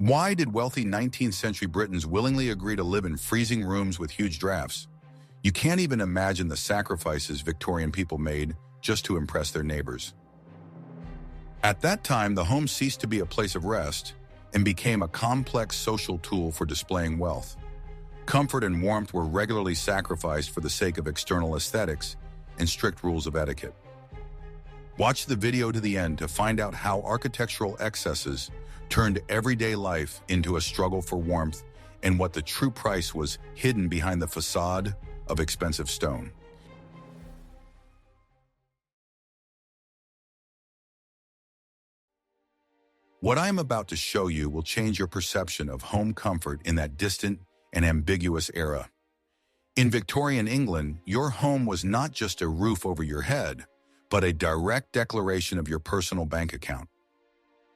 Why did wealthy 19th century Britons willingly agree to live in freezing rooms with huge drafts? You can't even imagine the sacrifices Victorian people made just to impress their neighbors. At that time, the home ceased to be a place of rest and became a complex social tool for displaying wealth. Comfort and warmth were regularly sacrificed for the sake of external aesthetics and strict rules of etiquette. Watch the video to the end to find out how architectural excesses turned everyday life into a struggle for warmth and what the true price was hidden behind the facade of expensive stone. What I am about to show you will change your perception of home comfort in that distant and ambiguous era. In Victorian England, your home was not just a roof over your head, but a direct declaration of your personal bank account.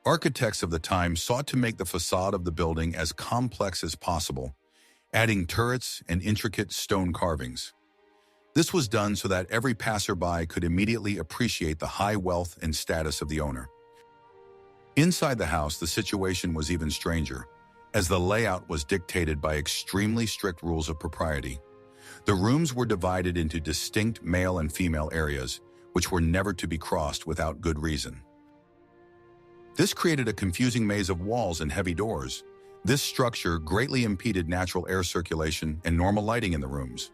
Architects of the time sought to make the facade of the building as complex as possible, adding turrets and intricate stone carvings. This was done so that every passerby could immediately appreciate the high wealth and status of the owner. Inside the house, the situation was even stranger, as the layout was dictated by extremely strict rules of propriety. The rooms were divided into distinct male and female areas, which were never to be crossed without good reason. This created a confusing maze of walls and heavy doors. This structure greatly impeded natural air circulation and normal lighting in the rooms.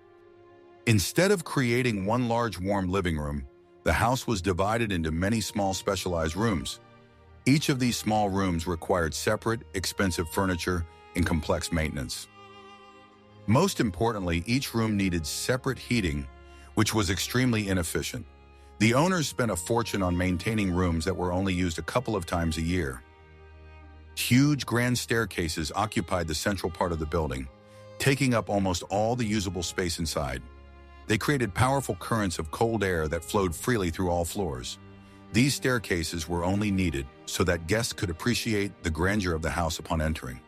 Instead of creating one large warm living room, the house was divided into many small specialized rooms. Each of these small rooms required separate, expensive furniture and complex maintenance. Most importantly, each room needed separate heating, which was extremely inefficient. The owners spent a fortune on maintaining rooms that were only used a couple of times a year. Huge grand staircases occupied the central part of the building, taking up almost all the usable space inside. They created powerful currents of cold air that flowed freely through all floors. These staircases were only needed so that guests could appreciate the grandeur of the house upon entering.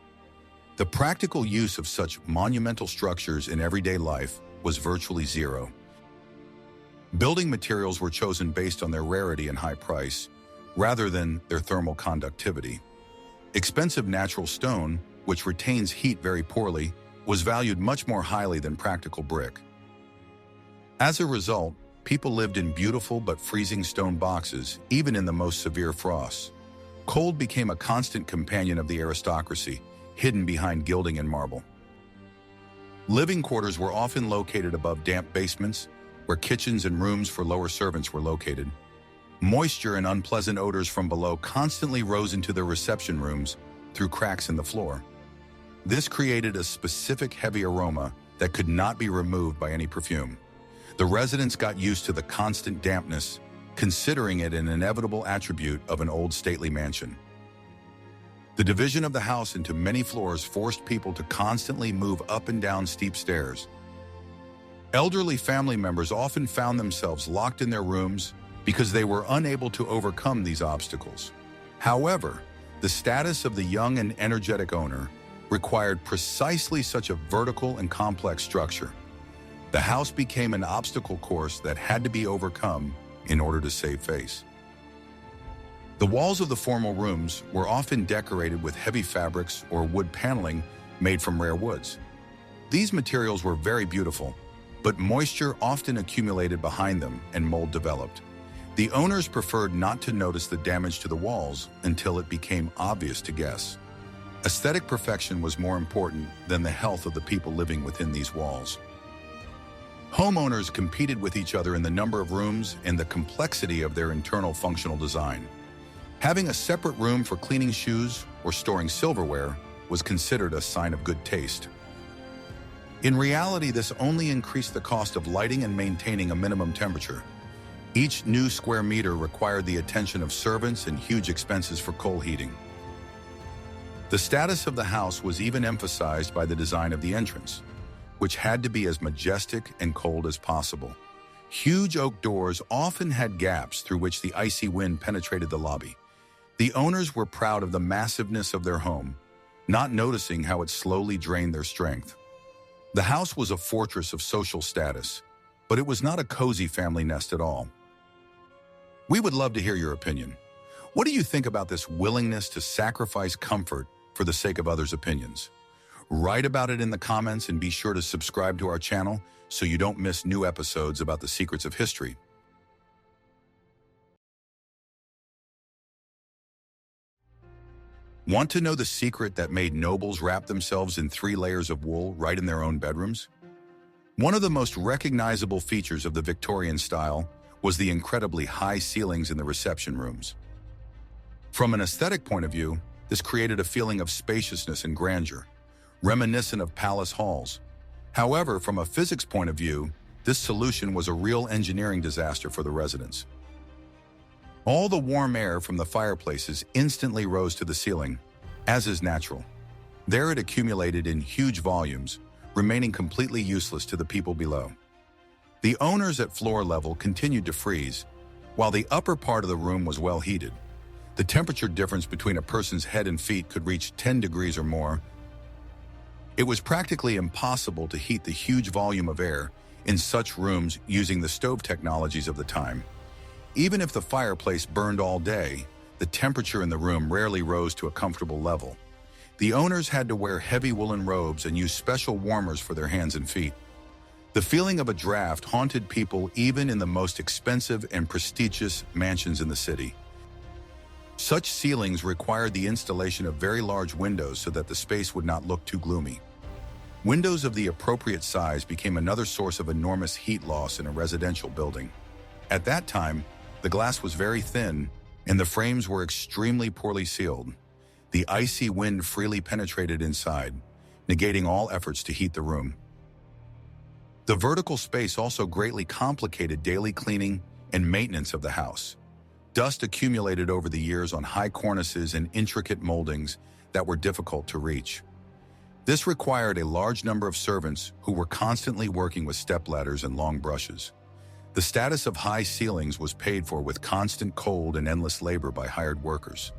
The practical use of such monumental structures in everyday life was virtually zero. Building materials were chosen based on their rarity and high price, rather than their thermal conductivity. Expensive natural stone, which retains heat very poorly, was valued much more highly than practical brick. As a result, people lived in beautiful but freezing stone boxes, even in the most severe frosts. Cold became a constant companion of the aristocracy, hidden behind gilding and marble. Living quarters were often located above damp basements, where kitchens and rooms for lower servants were located. Moisture and unpleasant odors from below constantly rose into the reception rooms through cracks in the floor. This created a specific heavy aroma that could not be removed by any perfume. The residents got used to the constant dampness, considering it an inevitable attribute of an old stately mansion. The division of the house into many floors forced people to constantly move up and down steep stairs. Elderly family members often found themselves locked in their rooms because they were unable to overcome these obstacles. However, the status of the young and energetic owner required precisely such a vertical and complex structure. The house became an obstacle course that had to be overcome in order to save face. The walls of the formal rooms were often decorated with heavy fabrics or wood paneling made from rare woods. These materials were very beautiful, but moisture often accumulated behind them and mold developed. The owners preferred not to notice the damage to the walls until it became obvious to guests. Aesthetic perfection was more important than the health of the people living within these walls. Homeowners competed with each other in the number of rooms and the complexity of their internal functional design. Having a separate room for cleaning shoes or storing silverware was considered a sign of good taste. In reality, this only increased the cost of lighting and maintaining a minimum temperature. Each new square meter required the attention of servants and huge expenses for coal heating. The status of the house was even emphasized by the design of the entrance, which had to be as majestic and cold as possible. Huge oak doors often had gaps through which the icy wind penetrated the lobby. The owners were proud of the massiveness of their home, not noticing how it slowly drained their strength. The house was a fortress of social status, but it was not a cozy family nest at all. We would love to hear your opinion. What do you think about this willingness to sacrifice comfort for the sake of others' opinions. Write about it in the comments and be sure to subscribe to our channel so you don't miss new episodes about the secrets of history. Want to know the secret that made nobles wrap themselves in 3 layers of wool right in their own bedrooms? One of the most recognizable features of the Victorian style was the incredibly high ceilings in the reception rooms. From an aesthetic point of view, this created a feeling of spaciousness and grandeur, reminiscent of palace halls. However, from a physics point of view, this solution was a real engineering disaster for the residents. All the warm air from the fireplaces instantly rose to the ceiling, as is natural. There it accumulated in huge volumes, remaining completely useless to the people below. The owners at floor level continued to freeze, while the upper part of the room was well heated. The temperature difference between a person's head and feet could reach 10 degrees or more. It was practically impossible to heat the huge volume of air in such rooms using the stove technologies of the time. Even if the fireplace burned all day, the temperature in the room rarely rose to a comfortable level. The owners had to wear heavy woolen robes and use special warmers for their hands and feet. The feeling of a draft haunted people even in the most expensive and prestigious mansions in the city. Such ceilings required the installation of very large windows so that the space would not look too gloomy. Windows of the appropriate size became another source of enormous heat loss in a residential building. At that time, the glass was very thin, and the frames were extremely poorly sealed. The icy wind freely penetrated inside, negating all efforts to heat the room. The vertical space also greatly complicated daily cleaning and maintenance of the house. Dust accumulated over the years on high cornices and intricate moldings that were difficult to reach. This required a large number of servants who were constantly working with stepladders and long brushes. The status of high ceilings was paid for with constant cold and endless labor by hired workers.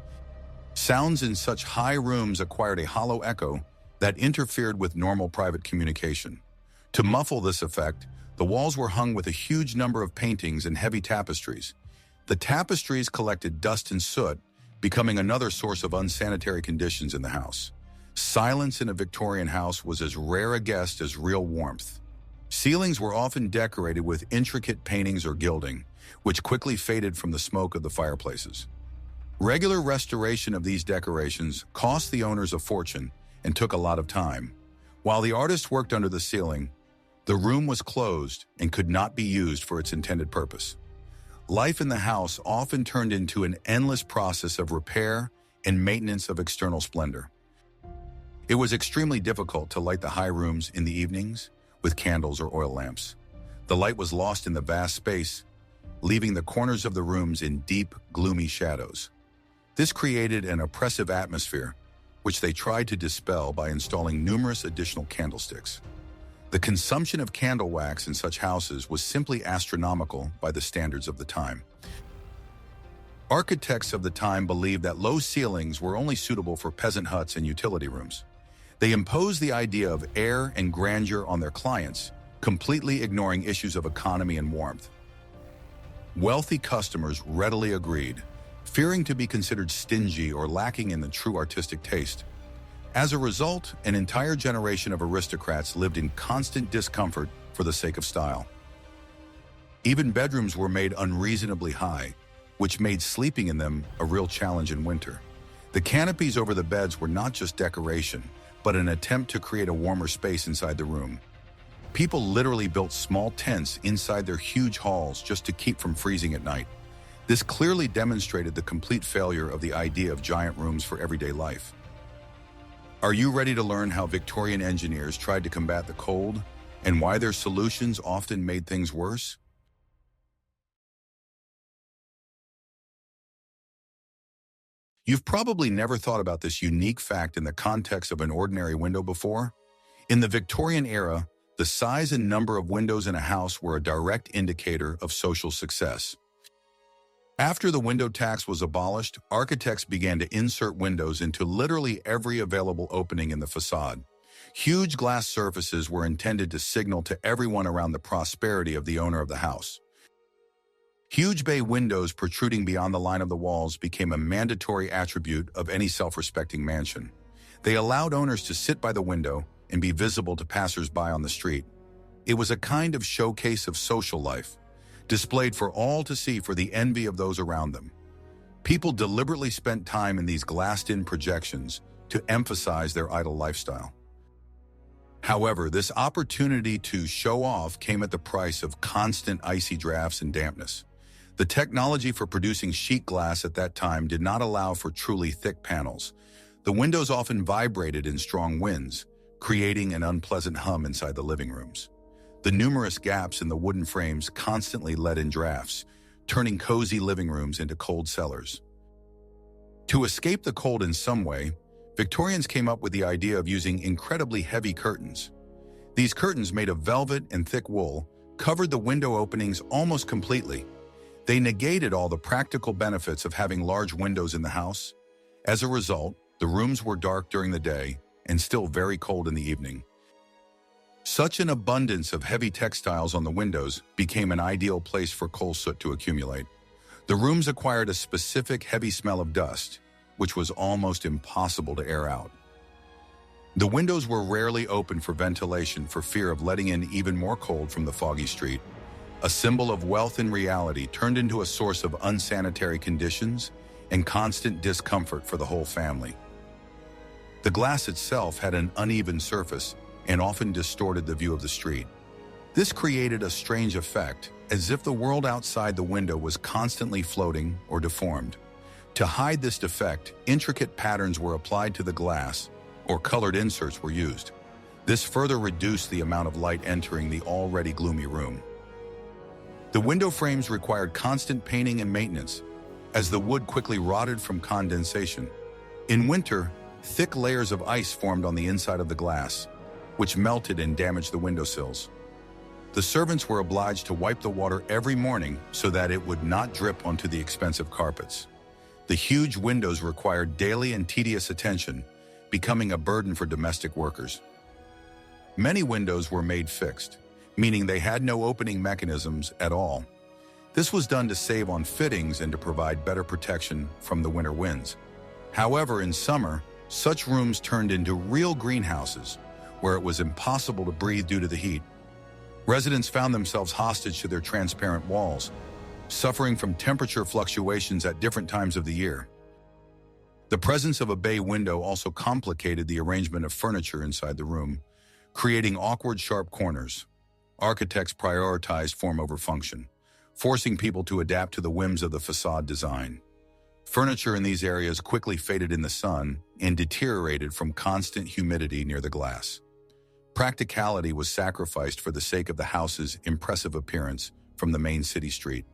Sounds in such high rooms acquired a hollow echo that interfered with normal private communication. To muffle this effect, the walls were hung with a huge number of paintings and heavy tapestries. The tapestries collected dust and soot, becoming another source of unsanitary conditions in the house. Silence in a Victorian house was as rare a guest as real warmth. Ceilings were often decorated with intricate paintings or gilding, which quickly faded from the smoke of the fireplaces. Regular restoration of these decorations cost the owners a fortune and took a lot of time. While the artists worked under the ceiling, the room was closed and could not be used for its intended purpose. Life in the house often turned into an endless process of repair and maintenance of external splendor. It was extremely difficult to light the high rooms in the evenings with candles or oil lamps. The light was lost in the vast space, leaving the corners of the rooms in deep, gloomy shadows. This created an oppressive atmosphere, which they tried to dispel by installing numerous additional candlesticks. The consumption of candle wax in such houses was simply astronomical by the standards of the time. Architects of the time believed that low ceilings were only suitable for peasant huts and utility rooms. They imposed the idea of air and grandeur on their clients, completely ignoring issues of economy and warmth. Wealthy customers readily agreed, fearing to be considered stingy or lacking in the true artistic taste. As a result, an entire generation of aristocrats lived in constant discomfort for the sake of style. Even bedrooms were made unreasonably high, which made sleeping in them a real challenge in winter. The canopies over the beds were not just decoration, but an attempt to create a warmer space inside the room. People literally built small tents inside their huge halls just to keep from freezing at night. This clearly demonstrated the complete failure of the idea of giant rooms for everyday life. Are you ready to learn how Victorian engineers tried to combat the cold and why their solutions often made things worse? You've probably never thought about this unique fact in the context of an ordinary window before. In the Victorian era, the size and number of windows in a house were a direct indicator of social success. After the window tax was abolished, architects began to insert windows into literally every available opening in the facade. Huge glass surfaces were intended to signal to everyone around the prosperity of the owner of the house. Huge bay windows protruding beyond the line of the walls became a mandatory attribute of any self-respecting mansion. They allowed owners to sit by the window and be visible to passers-by on the street. It was a kind of showcase of social life, displayed for all to see for the envy of those around them. People deliberately spent time in these glassed-in projections to emphasize their idle lifestyle. However, this opportunity to show off came at the price of constant icy drafts and dampness. The technology for producing sheet glass at that time did not allow for truly thick panels. The windows often vibrated in strong winds, creating an unpleasant hum inside the living rooms. The numerous gaps in the wooden frames constantly let in drafts, turning cozy living rooms into cold cellars. To escape the cold in some way, Victorians came up with the idea of using incredibly heavy curtains. These curtains, made of velvet and thick wool, covered the window openings almost completely. They negated all the practical benefits of having large windows in the house. As a result, the rooms were dark during the day and still very cold in the evening. Such an abundance of heavy textiles on the windows became an ideal place for coal soot to accumulate. The rooms acquired a specific heavy smell of dust, which was almost impossible to air out. The windows were rarely opened for ventilation for fear of letting in even more cold from the foggy street. A symbol of wealth in reality turned into a source of unsanitary conditions and constant discomfort for the whole family. The glass itself had an uneven surface and often distorted the view of the street. This created a strange effect, as if the world outside the window was constantly floating or deformed. To hide this defect, intricate patterns were applied to the glass, or colored inserts were used. This further reduced the amount of light entering the already gloomy room. The window frames required constant painting and maintenance, as the wood quickly rotted from condensation. In winter, thick layers of ice formed on the inside of the glass, which melted and damaged the windowsills. The servants were obliged to wipe the water every morning so that it would not drip onto the expensive carpets. The huge windows required daily and tedious attention, becoming a burden for domestic workers. Many windows were made fixed, meaning they had no opening mechanisms at all. This was done to save on fittings and to provide better protection from the winter winds. However, in summer, such rooms turned into real greenhouses, where it was impossible to breathe due to the heat. Residents found themselves hostage to their transparent walls, suffering from temperature fluctuations at different times of the year. The presence of a bay window also complicated the arrangement of furniture inside the room, creating awkward, sharp corners. Architects prioritized form over function, forcing people to adapt to the whims of the facade design. Furniture in these areas quickly faded in the sun and deteriorated from constant humidity near the glass. Practicality was sacrificed for the sake of the house's impressive appearance from the main city street.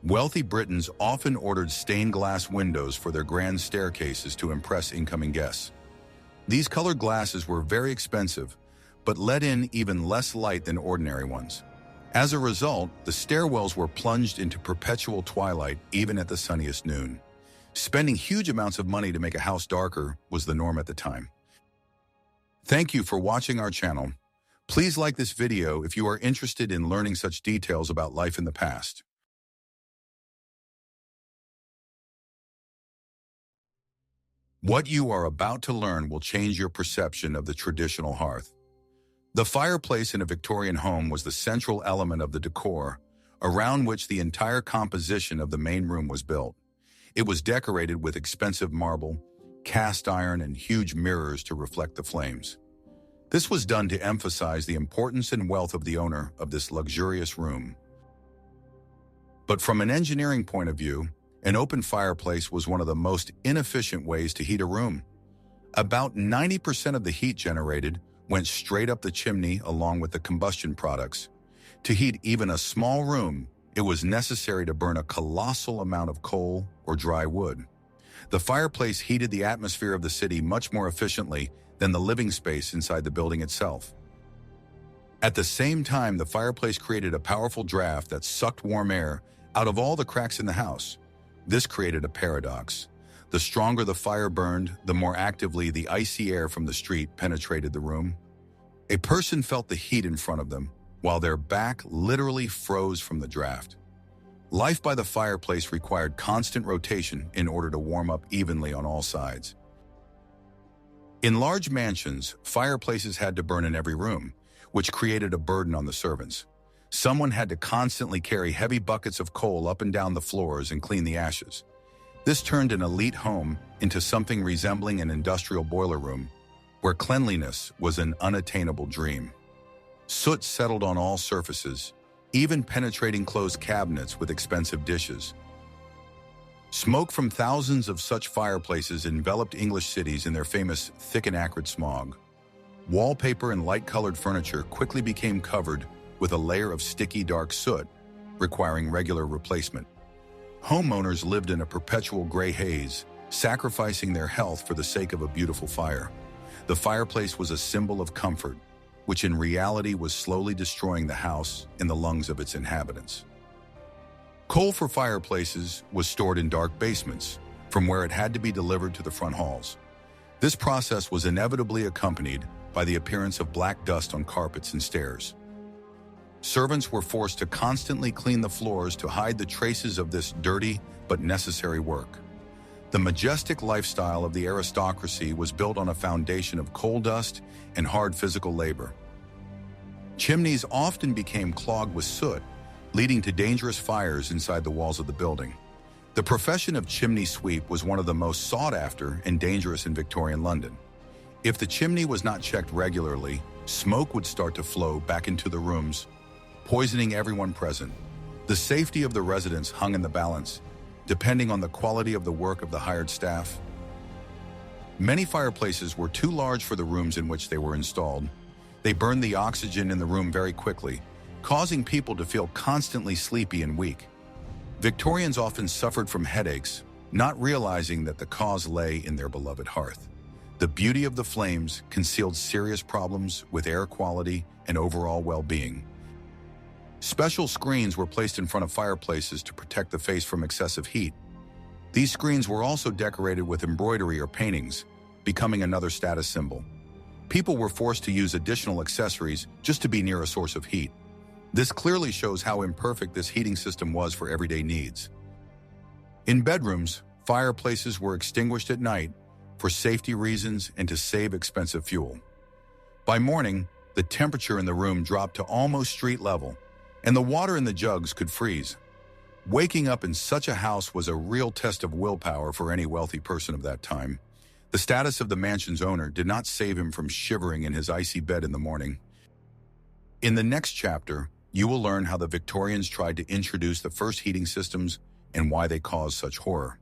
Wealthy Britons often ordered stained glass windows for their grand staircases to impress incoming guests. These colored glasses were very expensive, but let in even less light than ordinary ones. As a result, the stairwells were plunged into perpetual twilight even at the sunniest noon. Spending huge amounts of money to make a house darker was the norm at the time. Thank you for watching our channel. Please like this video if you are interested in learning such details about life in the past. What you are about to learn will change your perception of the traditional hearth. The fireplace in a Victorian home was the central element of the decor, around which the entire composition of the main room was built. It was decorated with expensive marble, cast iron, and huge mirrors to reflect the flames. This was done to emphasize the importance and wealth of the owner of this luxurious room. But from an engineering point of view, an open fireplace was one of the most inefficient ways to heat a room. About 90% of the heat generated went straight up the chimney along with the combustion products. To heat even a small room, it was necessary to burn a colossal amount of coal or dry wood. The fireplace heated the atmosphere of the city much more efficiently than the living space inside the building itself. At the same time, the fireplace created a powerful draft that sucked warm air out of all the cracks in the house. This created a paradox. The stronger the fire burned, the more actively the icy air from the street penetrated the room. A person felt the heat in front of them, while their back literally froze from the draft. Life by the fireplace required constant rotation in order to warm up evenly on all sides. In large mansions, fireplaces had to burn in every room, which created a burden on the servants. Someone had to constantly carry heavy buckets of coal up and down the floors and clean the ashes. This turned an elite home into something resembling an industrial boiler room, where cleanliness was an unattainable dream. Soot settled on all surfaces, even penetrating closed cabinets with expensive dishes. Smoke from thousands of such fireplaces enveloped English cities in their famous thick and acrid smog. Wallpaper and light-colored furniture quickly became covered with a layer of sticky, dark soot, requiring regular replacement. Homeowners lived in a perpetual gray haze, sacrificing their health for the sake of a beautiful fire. The fireplace was a symbol of comfort, which in reality was slowly destroying the house and the lungs of its inhabitants. Coal for fireplaces was stored in dark basements, from where it had to be delivered to the front halls. This process was inevitably accompanied by the appearance of black dust on carpets and stairs. Servants were forced to constantly clean the floors to hide the traces of this dirty but necessary work. The majestic lifestyle of the aristocracy was built on a foundation of coal dust and hard physical labor. Chimneys often became clogged with soot, leading to dangerous fires inside the walls of the building. The profession of chimney sweep was one of the most sought after and dangerous in Victorian London. If the chimney was not checked regularly, smoke would start to flow back into the rooms, poisoning everyone present. The safety of the residents hung in the balance, depending on the quality of the work of the hired staff. Many fireplaces were too large for the rooms in which they were installed. They burned the oxygen in the room very quickly, causing people to feel constantly sleepy and weak. Victorians often suffered from headaches, not realizing that the cause lay in their beloved hearth. The beauty of the flames concealed serious problems with air quality and overall well-being. Special screens were placed in front of fireplaces to protect the face from excessive heat. These screens were also decorated with embroidery or paintings, becoming another status symbol. People were forced to use additional accessories just to be near a source of heat. This clearly shows how imperfect this heating system was for everyday needs. In bedrooms, fireplaces were extinguished at night for safety reasons and to save expensive fuel. By morning, the temperature in the room dropped to almost street level, and the water in the jugs could freeze. Waking up in such a house was a real test of willpower for any wealthy person of that time. The status of the mansion's owner did not save him from shivering in his icy bed in the morning. In the next chapter, you will learn how the Victorians tried to introduce the first heating systems and why they caused such horror.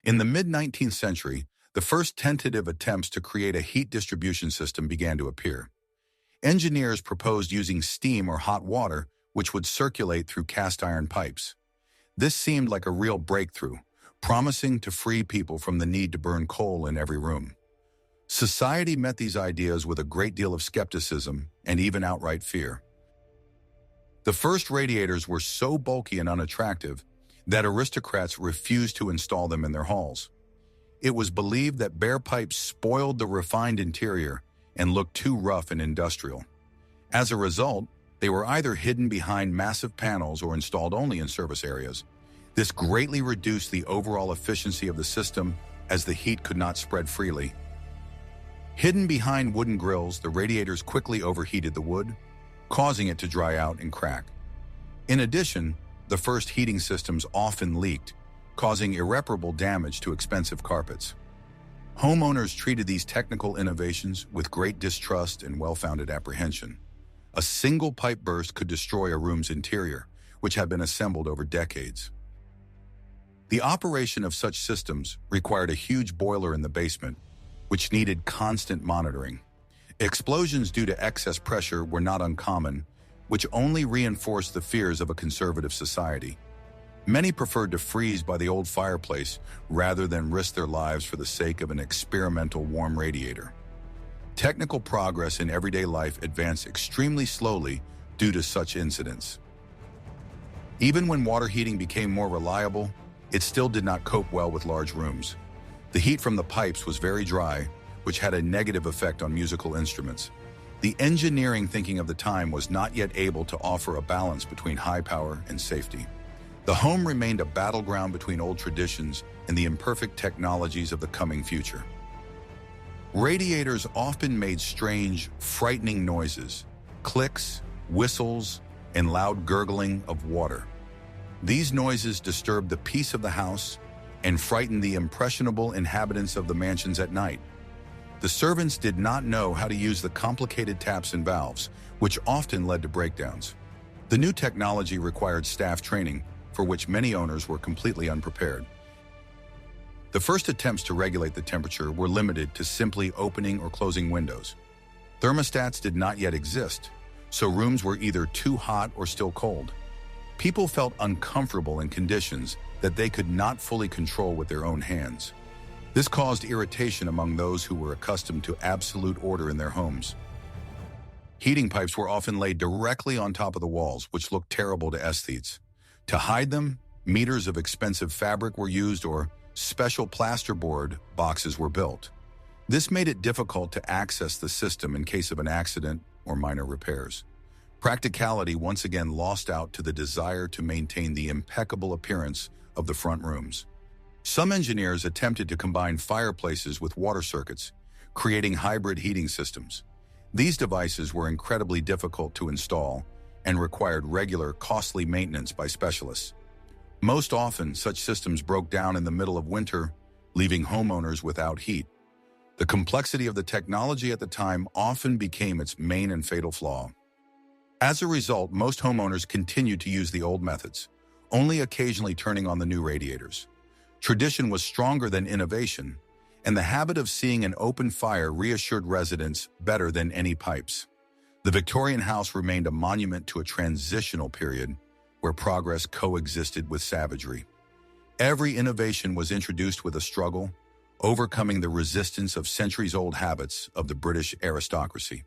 In the mid-19th century, the first tentative attempts to create a heat distribution system began to appear. Engineers proposed using steam or hot water, which would circulate through cast iron pipes. This seemed like a real breakthrough, promising to free people from the need to burn coal in every room. Society met these ideas with a great deal of skepticism and even outright fear. The first radiators were so bulky and unattractive that aristocrats refused to install them in their halls. It was believed that bare pipes spoiled the refined interior and looked too rough and industrial. As a result, they were either hidden behind massive panels or installed only in service areas. This greatly reduced the overall efficiency of the system as the heat could not spread freely. Hidden behind wooden grills, the radiators quickly overheated the wood, causing it to dry out and crack. In addition, the first heating systems often leaked, causing irreparable damage to expensive carpets. Homeowners treated these technical innovations with great distrust and well-founded apprehension. A single pipe burst could destroy a room's interior, which had been assembled over decades. The operation of such systems required a huge boiler in the basement, which needed constant monitoring. Explosions due to excess pressure were not uncommon, which only reinforced the fears of a conservative society. Many preferred to freeze by the old fireplace rather than risk their lives for the sake of an experimental warm radiator. Technical progress in everyday life advanced extremely slowly due to such incidents. Even when water heating became more reliable, it still did not cope well with large rooms. The heat from the pipes was very dry, which had a negative effect on musical instruments. The engineering thinking of the time was not yet able to offer a balance between high power and safety. The home remained a battleground between old traditions and the imperfect technologies of the coming future. Radiators often made strange, frightening noises, clicks, whistles, and loud gurgling of water. These noises disturbed the peace of the house and frightened the impressionable inhabitants of the mansions at night. The servants did not know how to use the complicated taps and valves, which often led to breakdowns. The new technology required staff training, for which many owners were completely unprepared. The first attempts to regulate the temperature were limited to simply opening or closing windows. Thermostats did not yet exist, so rooms were either too hot or still cold. People felt uncomfortable in conditions that they could not fully control with their own hands. This caused irritation among those who were accustomed to absolute order in their homes. Heating pipes were often laid directly on top of the walls, which looked terrible to aesthetes. To hide them, meters of expensive fabric were used or special plasterboard boxes were built. This made it difficult to access the system in case of an accident or minor repairs. Practicality once again lost out to the desire to maintain the impeccable appearance of the front rooms. Some engineers attempted to combine fireplaces with water circuits, creating hybrid heating systems. These devices were incredibly difficult to install and required regular, costly maintenance by specialists. Most often, such systems broke down in the middle of winter, leaving homeowners without heat. The complexity of the technology at the time often became its main and fatal flaw. As a result, most homeowners continued to use the old methods, only occasionally turning on the new radiators. Tradition was stronger than innovation, and the habit of seeing an open fire reassured residents better than any pipes. The Victorian house remained a monument to a transitional period where progress coexisted with savagery. Every innovation was introduced with a struggle, overcoming the resistance of centuries-old habits of the British aristocracy.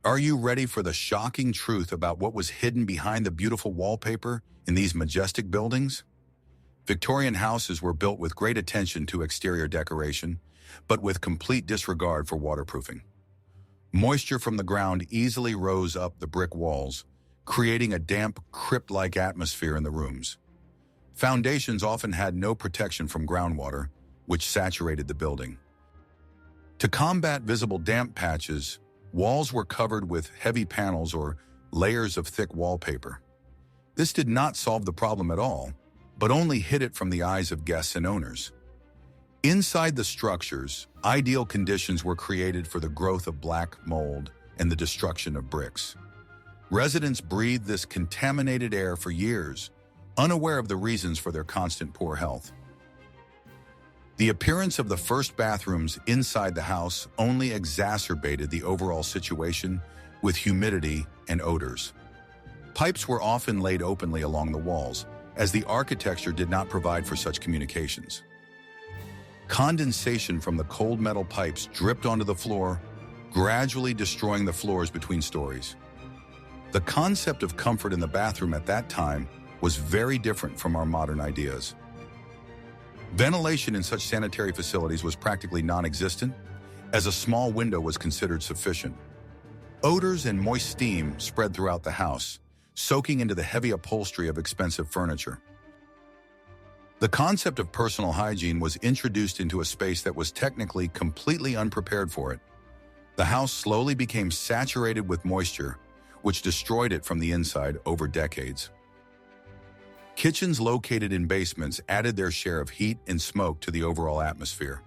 Are you ready for the shocking truth about what was hidden behind the beautiful wallpaper in these majestic buildings? Victorian houses were built with great attention to exterior decoration, but with complete disregard for waterproofing. Moisture from the ground easily rose up the brick walls, creating a damp, crypt-like atmosphere in the rooms. Foundations often had no protection from groundwater, which saturated the building. To combat visible damp patches, walls were covered with heavy panels or layers of thick wallpaper. This did not solve the problem at all, but only hid it from the eyes of guests and owners. Inside the structures, ideal conditions were created for the growth of black mold and the destruction of bricks. Residents breathed this contaminated air for years, unaware of the reasons for their constant poor health. The appearance of the first bathrooms inside the house only exacerbated the overall situation with humidity and odors. Pipes were often laid openly along the walls, as the architecture did not provide for such communications. Condensation from the cold metal pipes dripped onto the floor, gradually destroying the floors between stories. The concept of comfort in the bathroom at that time was very different from our modern ideas. Ventilation in such sanitary facilities was practically non-existent, as a small window was considered sufficient. Odors and moist steam spread throughout the house, soaking into the heavy upholstery of expensive furniture. The concept of personal hygiene was introduced into a space that was technically completely unprepared for it. The house slowly became saturated with moisture, which destroyed it from the inside over decades. Kitchens located in basements added their share of heat and smoke to the overall atmosphere.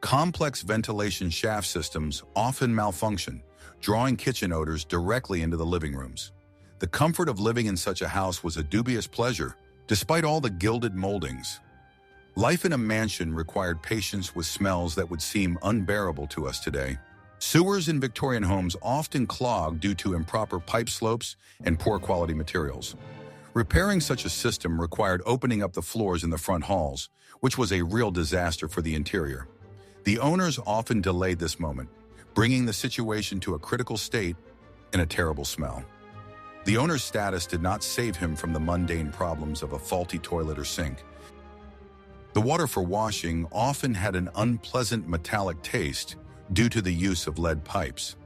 Complex ventilation shaft systems often malfunctioned, drawing kitchen odors directly into the living rooms. The comfort of living in such a house was a dubious pleasure, despite all the gilded moldings. Life in a mansion required patience with smells that would seem unbearable to us today. Sewers in Victorian homes often clogged due to improper pipe slopes and poor quality materials. Repairing such a system required opening up the floors in the front halls, which was a real disaster for the interior. The owners often delayed this moment, bringing the situation to a critical state and a terrible smell. The owner's status did not save him from the mundane problems of a faulty toilet or sink. The water for washing often had an unpleasant metallic taste due to the use of lead pipes.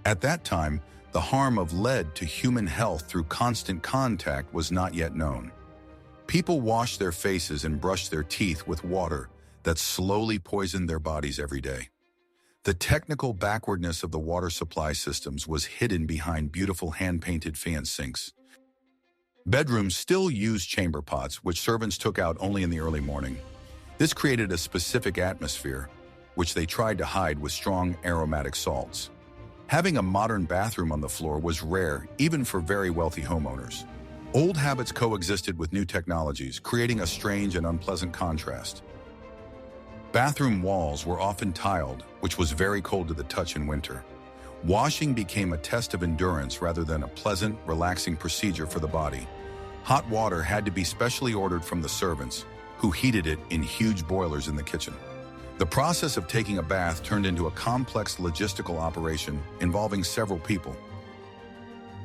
At that time, The harm of lead to human health through constant contact was not yet known. People washed their faces and brushed their teeth with water that slowly poisoned their bodies every day. The technical backwardness of the water supply systems was hidden behind beautiful hand-painted faience sinks. Bedrooms still used chamber pots, which servants took out only in the early morning. This created a specific atmosphere, which they tried to hide with strong aromatic salts. Having a modern bathroom on the floor was rare, even for very wealthy homeowners. Old habits coexisted with new technologies, creating a strange and unpleasant contrast. Bathroom walls were often tiled, which was very cold to the touch in winter. Washing became a test of endurance rather than a pleasant, relaxing procedure for the body. Hot water had to be specially ordered from the servants, who heated it in huge boilers in the kitchen. The process of taking a bath turned into a complex logistical operation involving several people.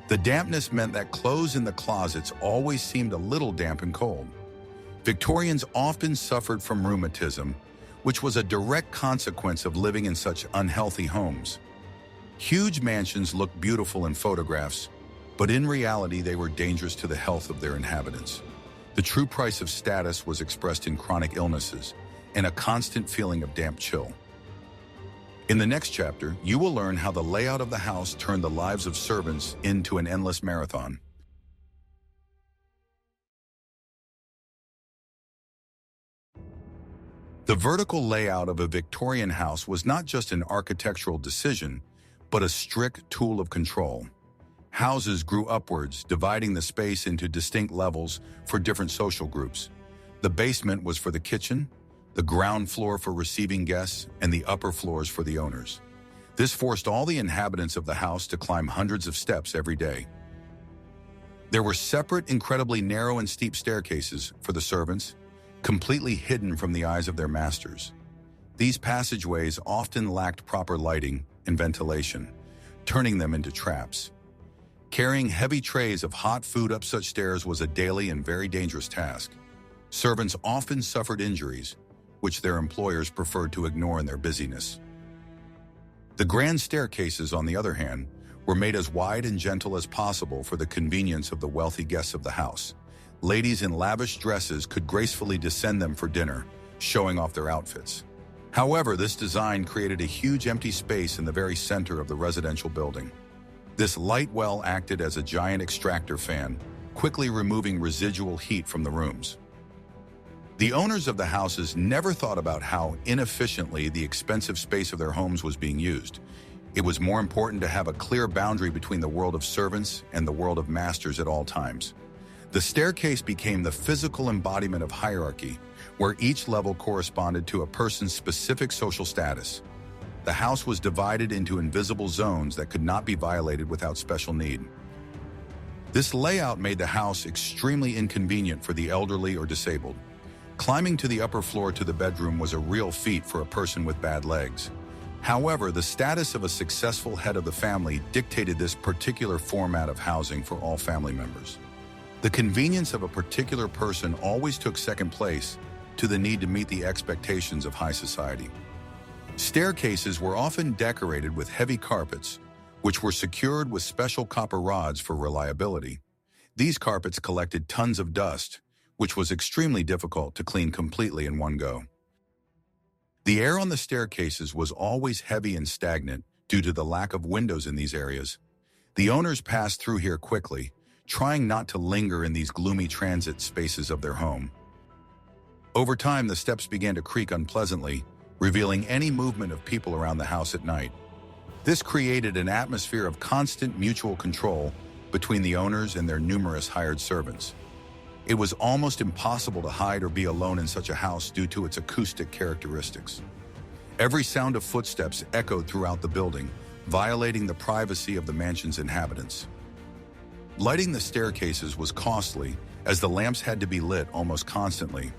The dampness meant that clothes in the closets always seemed a little damp and cold. Victorians often suffered from rheumatism, which was a direct consequence of living in such unhealthy homes. Huge mansions looked beautiful in photographs, but in reality they were dangerous to the health of their inhabitants. The true price of status was expressed in chronic illnesses and a constant feeling of damp chill. In the next chapter, you will learn how the layout of the house turned the lives of servants into an endless marathon. The vertical layout of a Victorian house was not just an architectural decision, but a strict tool of control. Houses grew upwards, dividing the space into distinct levels for different social groups. The basement was for the kitchen, the ground floor for receiving guests, and the upper floors for the owners. This forced all the inhabitants of the house to climb hundreds of steps every day. There were separate, incredibly narrow and steep staircases for the servants, completely hidden from the eyes of their masters. These passageways often lacked proper lighting and ventilation, turning them into traps. Carrying heavy trays of hot food up such stairs was a daily and very dangerous task. Servants often suffered injuries, which their employers preferred to ignore in their busyness. The grand staircases, on the other hand, were made as wide and gentle as possible for the convenience of the wealthy guests of the house. Ladies in lavish dresses could gracefully descend them for dinner, showing off their outfits. However, this design created a huge empty space in the very center of the residential building. This light well acted as a giant extractor fan, quickly removing residual heat from the rooms. The owners of the houses never thought about how inefficiently the expensive space of their homes was being used. It was more important to have a clear boundary between the world of servants and the world of masters at all times. The staircase became the physical embodiment of hierarchy, where each level corresponded to a person's specific social status. The house was divided into invisible zones that could not be violated without special need. This layout made the house extremely inconvenient for the elderly or disabled. Climbing to the upper floor to the bedroom was a real feat for a person with bad legs. However, the status of a successful head of the family dictated this particular format of housing for all family members. The convenience of a particular person always took second place to the need to meet the expectations of high society. Staircases were often decorated with heavy carpets, which were secured with special copper rods for reliability. These carpets collected tons of dust, which was extremely difficult to clean completely in one go. The air on the staircases was always heavy and stagnant due to the lack of windows in these areas. The owners passed through here quickly, trying not to linger in these gloomy transit spaces of their home. Over time, the steps began to creak unpleasantly, revealing any movement of people around the house at night. This created an atmosphere of constant mutual control between the owners and their numerous hired servants. It was almost impossible to hide or be alone in such a house due to its acoustic characteristics. Every sound of footsteps echoed throughout the building, violating the privacy of the mansion's inhabitants. Lighting the staircases was costly, as the lamps had to be lit almost constantly.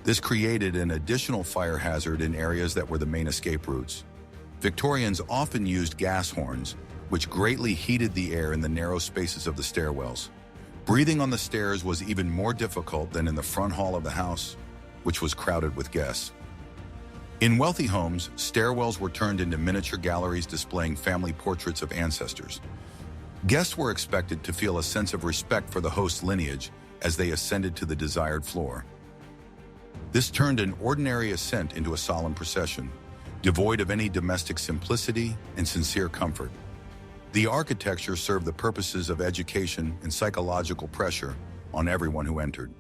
This created an additional fire hazard in areas that were the main escape routes. Victorians often used gas horns, which greatly heated the air in the narrow spaces of the stairwells. Breathing on the stairs was even more difficult than in the front hall of the house, which was crowded with guests. In wealthy homes, stairwells were turned into miniature galleries displaying family portraits of ancestors. Guests were expected to feel a sense of respect for the host's lineage as they ascended to the desired floor. This turned an ordinary ascent into a solemn procession, devoid of any domestic simplicity and sincere comfort. The architecture served the purposes of education and psychological pressure on everyone who entered.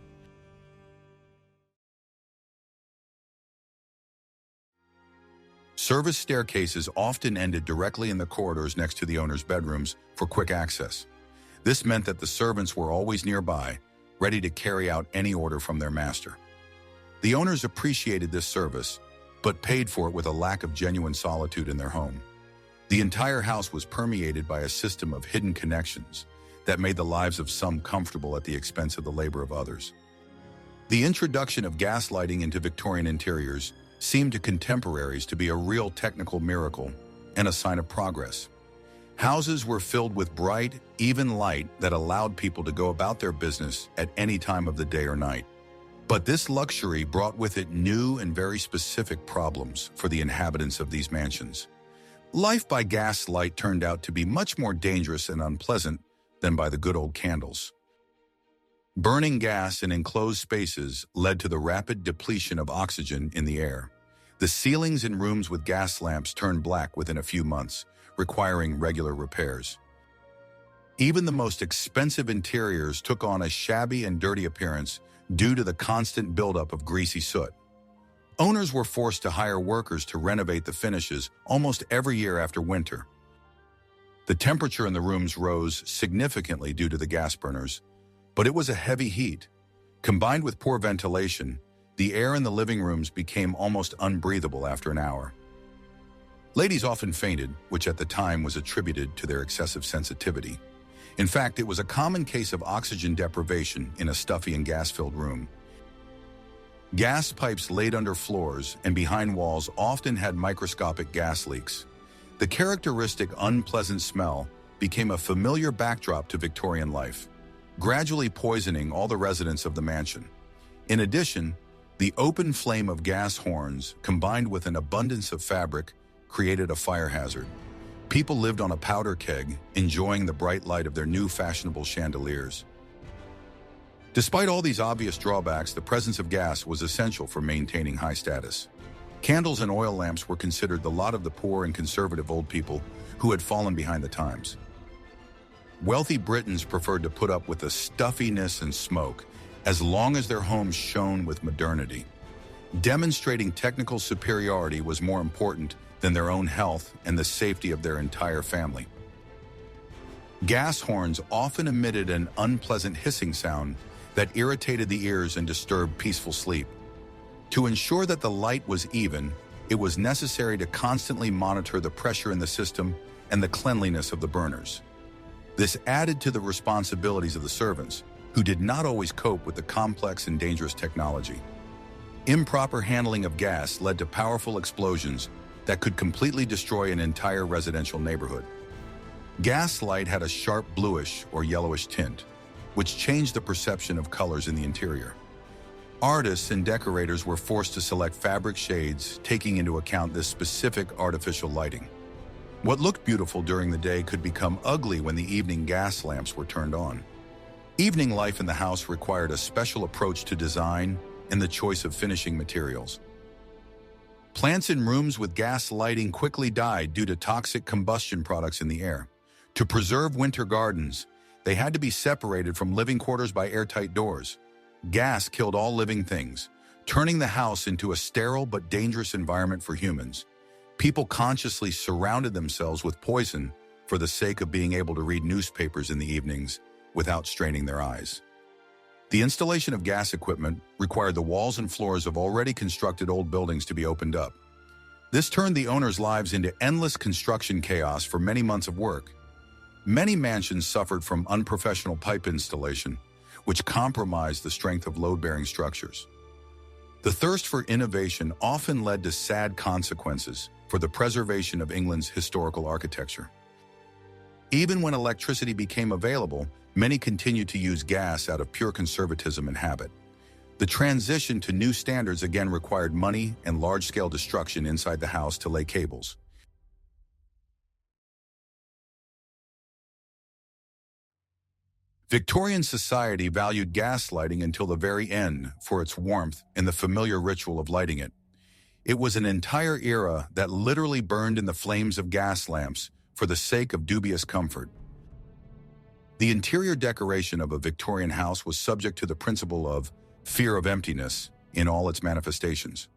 Service staircases often ended directly in the corridors next to the owner's bedrooms for quick access. This meant that the servants were always nearby, ready to carry out any order from their master. The owners appreciated this service, but paid for it with a lack of genuine solitude in their home. The entire house was permeated by a system of hidden connections that made the lives of some comfortable at the expense of the labor of others. The introduction of gas lighting into Victorian interiors seemed to contemporaries to be a real technical miracle and a sign of progress. Houses were filled with bright, even light that allowed people to go about their business at any time of the day or night. But this luxury brought with it new and very specific problems for the inhabitants of these mansions. Life by gas light turned out to be much more dangerous and unpleasant than by the good old candles. Burning gas in enclosed spaces led to the rapid depletion of oxygen in the air. The ceilings in rooms with gas lamps turned black within a few months, requiring regular repairs. Even the most expensive interiors took on a shabby and dirty appearance due to the constant buildup of greasy soot. Owners were forced to hire workers to renovate the finishes almost every year after winter. The temperature in the rooms rose significantly due to the gas burners, but it was a heavy heat. Combined with poor ventilation, the air in the living rooms became almost unbreathable after an hour. Ladies often fainted, which at the time was attributed to their excessive sensitivity. In fact, it was a common case of oxygen deprivation in a stuffy and gas-filled room. Gas pipes laid under floors and behind walls often had microscopic gas leaks. The characteristic unpleasant smell became a familiar backdrop to Victorian life, gradually poisoning all the residents of the mansion. In addition, the open flame of gas horns, combined with an abundance of fabric, created a fire hazard. People lived on a powder keg, enjoying the bright light of their new fashionable chandeliers. Despite all these obvious drawbacks, the presence of gas was essential for maintaining high status. Candles and oil lamps were considered the lot of the poor and conservative old people who had fallen behind the times. Wealthy Britons preferred to put up with the stuffiness and smoke as long as their homes shone with modernity. Demonstrating technical superiority was more important than their own health and the safety of their entire family. Gas horns often emitted an unpleasant hissing sound that irritated the ears and disturbed peaceful sleep. To ensure that the light was even, it was necessary to constantly monitor the pressure in the system and the cleanliness of the burners. This added to the responsibilities of the servants, who did not always cope with the complex and dangerous technology. Improper handling of gas led to powerful explosions that could completely destroy an entire residential neighborhood. Gas light had a sharp bluish or yellowish tint, which changed the perception of colors in the interior. Artists and decorators were forced to select fabric shades, taking into account this specific artificial lighting. What looked beautiful during the day could become ugly when the evening gas lamps were turned on. Evening life in the house required a special approach to design and the choice of finishing materials. Plants in rooms with gas lighting quickly died due to toxic combustion products in the air. To preserve winter gardens, they had to be separated from living quarters by airtight doors. Gas killed all living things, turning the house into a sterile but dangerous environment for humans. People consciously surrounded themselves with poison for the sake of being able to read newspapers in the evenings without straining their eyes. The installation of gas equipment required the walls and floors of already constructed old buildings to be opened up. This turned the owners' lives into endless construction chaos for many months of work. Many mansions suffered from unprofessional pipe installation, which compromised the strength of load-bearing structures. The thirst for innovation often led to sad consequences for the preservation of England's historical architecture. Even when electricity became available, many continued to use gas out of pure conservatism and habit. The transition to new standards again required money and large-scale destruction inside the house to lay cables. Victorian society valued gas lighting until the very end for its warmth and the familiar ritual of lighting it. It was an entire era that literally burned in the flames of gas lamps for the sake of dubious comfort. The interior decoration of a Victorian house was subject to the principle of fear of emptiness in all its manifestations.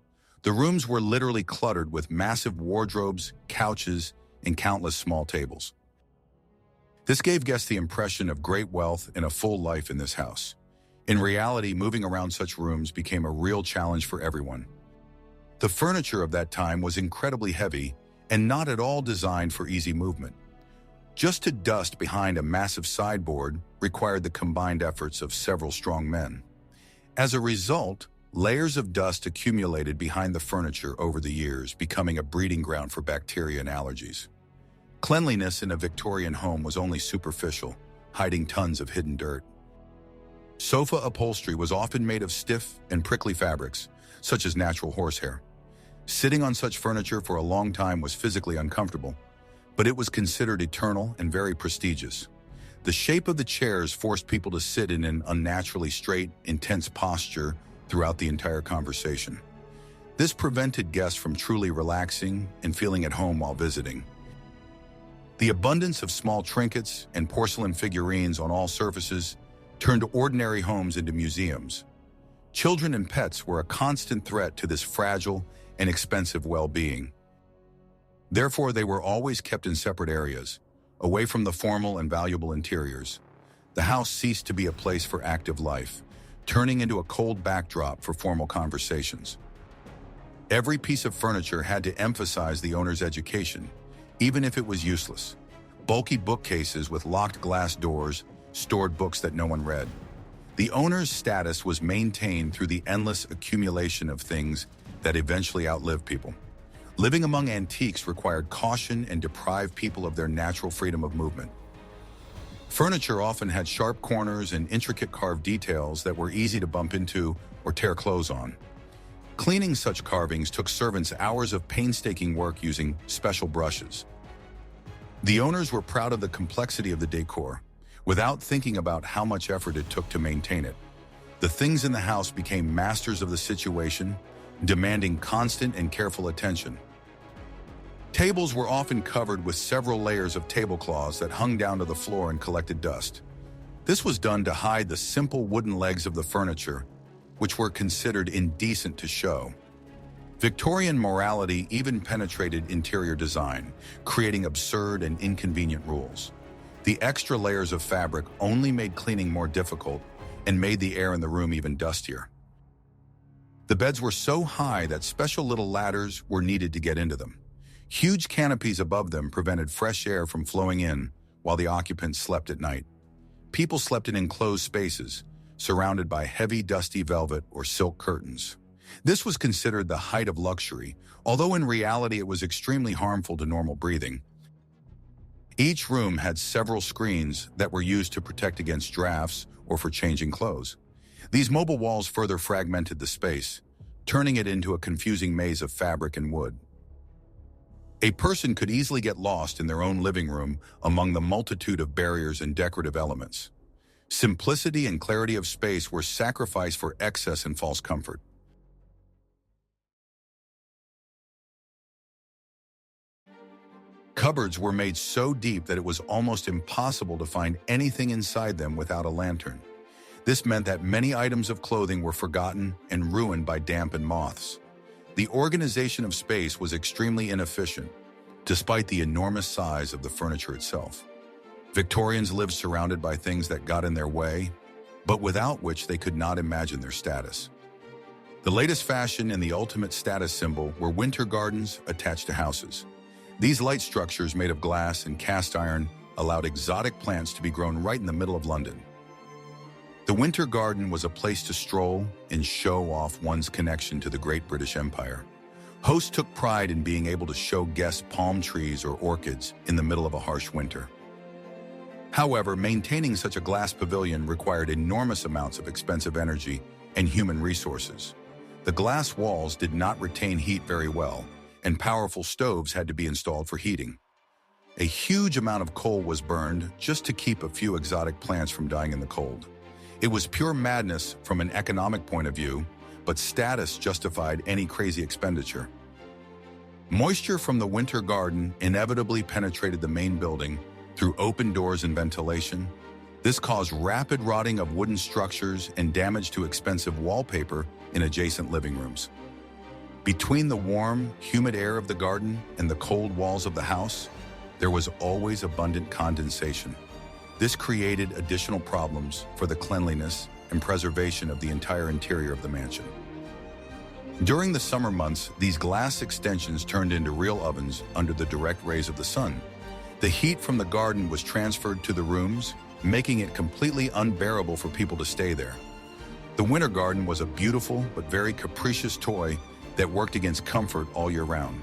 The rooms were literally cluttered with massive wardrobes, couches, and countless small tables. This gave guests the impression of great wealth and a full life in this house. In reality, moving around such rooms became a real challenge for everyone. The furniture of that time was incredibly heavy and not at all designed for easy movement. Just to dust behind a massive sideboard required the combined efforts of several strong men. As a result, layers of dust accumulated behind the furniture over the years, becoming a breeding ground for bacteria and allergies. Cleanliness in a Victorian home was only superficial, hiding tons of hidden dirt. Sofa upholstery was often made of stiff and prickly fabrics, such as natural horsehair. Sitting on such furniture for a long time was physically uncomfortable, but it was considered eternal and very prestigious. The shape of the chairs forced people to sit in an unnaturally straight, intense posture throughout the entire conversation. This prevented guests from truly relaxing and feeling at home while visiting. The abundance of small trinkets and porcelain figurines on all surfaces turned ordinary homes into museums. Children and pets were a constant threat to this fragile and expensive well-being. Therefore, they were always kept in separate areas, away from the formal and valuable interiors. The house ceased to be a place for active life, turning into a cold backdrop for formal conversations. Every piece of furniture had to emphasize the owner's education, even if it was useless. Bulky bookcases with locked glass doors stored books that no one read. The owner's status was maintained through the endless accumulation of things that eventually outlived people. Living among antiques required caution and deprived people of their natural freedom of movement. Furniture often had sharp corners and intricate carved details that were easy to bump into or tear clothes on. Cleaning such carvings took servants hours of painstaking work using special brushes. The owners were proud of the complexity of the decor, without thinking about how much effort it took to maintain it. The things in the house became masters of the situation, demanding constant and careful attention. Tables were often covered with several layers of tablecloths that hung down to the floor and collected dust. This was done to hide the simple wooden legs of the furniture, which were considered indecent to show. Victorian morality even penetrated interior design, creating absurd and inconvenient rules. The extra layers of fabric only made cleaning more difficult and made the air in the room even dustier. The beds were so high that special little ladders were needed to get into them. Huge canopies above them prevented fresh air from flowing in while the occupants slept at night. People slept in enclosed spaces, surrounded by heavy, dusty velvet or silk curtains. This was considered the height of luxury, although in reality it was extremely harmful to normal breathing. Each room had several screens that were used to protect against drafts or for changing clothes. These mobile walls further fragmented the space, turning it into a confusing maze of fabric and wood. A person could easily get lost in their own living room among the multitude of barriers and decorative elements. Simplicity and clarity of space were sacrificed for excess and false comfort. Cupboards were made so deep that it was almost impossible to find anything inside them without a lantern. This meant that many items of clothing were forgotten and ruined by damp and moths. The organization of space was extremely inefficient, despite the enormous size of the furniture itself. Victorians lived surrounded by things that got in their way, but without which they could not imagine their status. The latest fashion and the ultimate status symbol were winter gardens attached to houses. These light structures made of glass and cast iron allowed exotic plants to be grown right in the middle of London. The winter garden was a place to stroll and show off one's connection to the Great British Empire. Hosts took pride in being able to show guests palm trees or orchids in the middle of a harsh winter. However, maintaining such a glass pavilion required enormous amounts of expensive energy and human resources. The glass walls did not retain heat very well, and powerful stoves had to be installed for heating. A huge amount of coal was burned just to keep a few exotic plants from dying in the cold. It was pure madness from an economic point of view, but status justified any crazy expenditure. Moisture from the winter garden inevitably penetrated the main building through open doors and ventilation. This caused rapid rotting of wooden structures and damage to expensive wallpaper in adjacent living rooms. Between the warm, humid air of the garden and the cold walls of the house, there was always abundant condensation. This created additional problems for the cleanliness and preservation of the entire interior of the mansion. During the summer months, these glass extensions turned into real ovens under the direct rays of the sun. The heat from the garden was transferred to the rooms, making it completely unbearable for people to stay there. The winter garden was a beautiful but very capricious toy that worked against comfort all year round.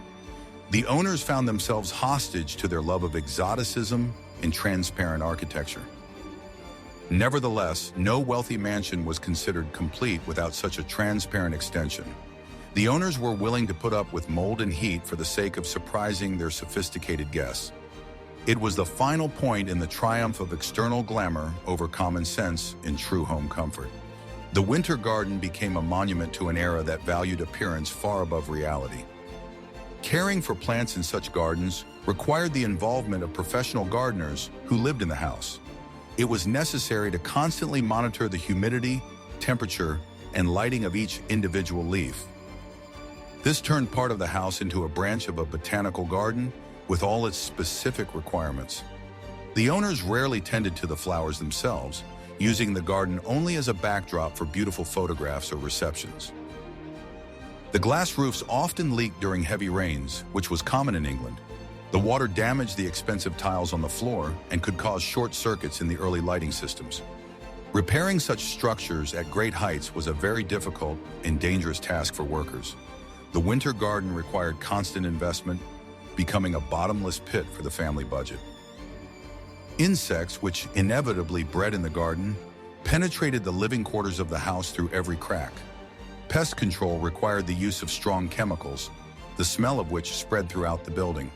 The owners found themselves hostage to their love of exoticism and transparent architecture. Nevertheless, no wealthy mansion was considered complete without such a transparent extension. The owners were willing to put up with mold and heat for the sake of surprising their sophisticated guests. It was the final point in the triumph of external glamour over common sense in true home comfort. The winter garden became a monument to an era that valued appearance far above reality. Caring for plants in such gardens required the involvement of professional gardeners who lived in the house. It was necessary to constantly monitor the humidity, temperature, and lighting of each individual leaf. This turned part of the house into a branch of a botanical garden with all its specific requirements. The owners rarely tended to the flowers themselves, using the garden only as a backdrop for beautiful photographs or receptions. The glass roofs often leaked during heavy rains, which was common in England. The water damaged the expensive tiles on the floor and could cause short circuits in the early lighting systems. Repairing such structures at great heights was a very difficult and dangerous task for workers. The winter garden required constant investment, becoming a bottomless pit for the family budget. Insects, which inevitably bred in the garden, penetrated the living quarters of the house through every crack. Pest control required the use of strong chemicals, the smell of which spread throughout the building.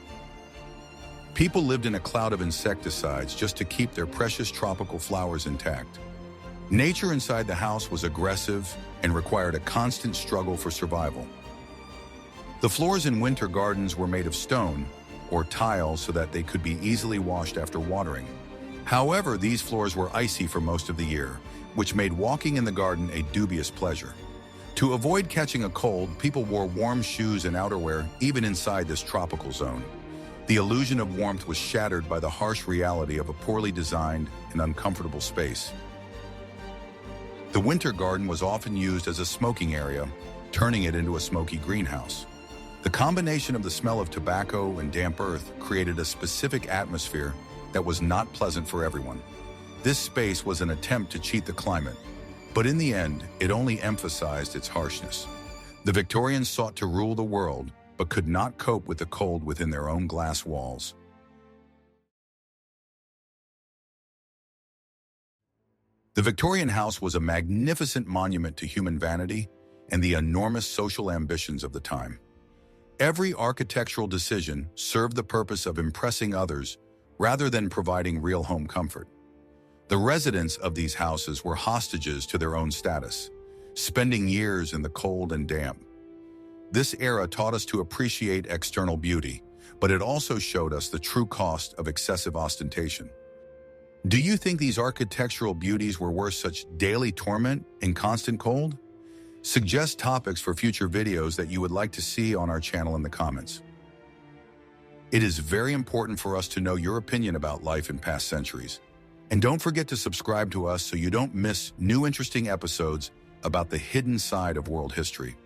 People lived in a cloud of insecticides just to keep their precious tropical flowers intact. Nature inside the house was aggressive and required a constant struggle for survival. The floors in winter gardens were made of stone or tile so that they could be easily washed after watering. However, these floors were icy for most of the year, which made walking in the garden a dubious pleasure. To avoid catching a cold, people wore warm shoes and outerwear even inside this tropical zone. The illusion of warmth was shattered by the harsh reality of a poorly designed and uncomfortable space. The winter garden was often used as a smoking area, turning it into a smoky greenhouse. The combination of the smell of tobacco and damp earth created a specific atmosphere that was not pleasant for everyone. This space was an attempt to cheat the climate, but in the end, it only emphasized its harshness. The Victorians sought to rule the world, but could not cope with the cold within their own glass walls. The Victorian house was a magnificent monument to human vanity and the enormous social ambitions of the time. Every architectural decision served the purpose of impressing others rather than providing real home comfort. The residents of these houses were hostages to their own status, spending years in the cold and damp. This era taught us to appreciate external beauty, but it also showed us the true cost of excessive ostentation. Do you think these architectural beauties were worth such daily torment and constant cold? Suggest topics for future videos that you would like to see on our channel in the comments. It is very important for us to know your opinion about life in past centuries. And don't forget to subscribe to us so you don't miss new interesting episodes about the hidden side of world history.